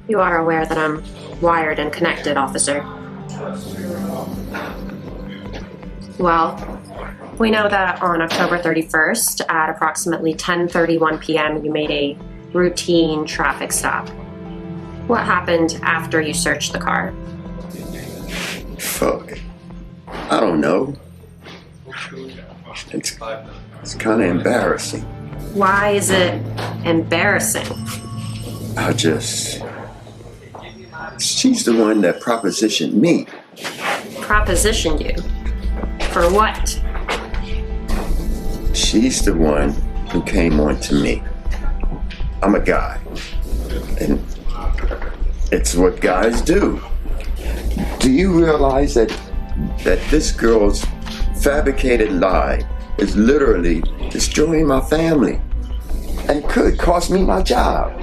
You are aware that I'm wired and connected, officer. Well, we know that on October 31st at approximately 10:31 p.m. you made a routine traffic stop. What happened after you searched the car? Fuck. I don't know. It's kind of embarrassing. Why is it embarrassing? She's the one that propositioned me. Propositioned you? For what? She's the one who came on to me. I'm a guy. And it's what guys do. Do you realize that this girl's fabricated lie is literally destroying my family and could cost me my job?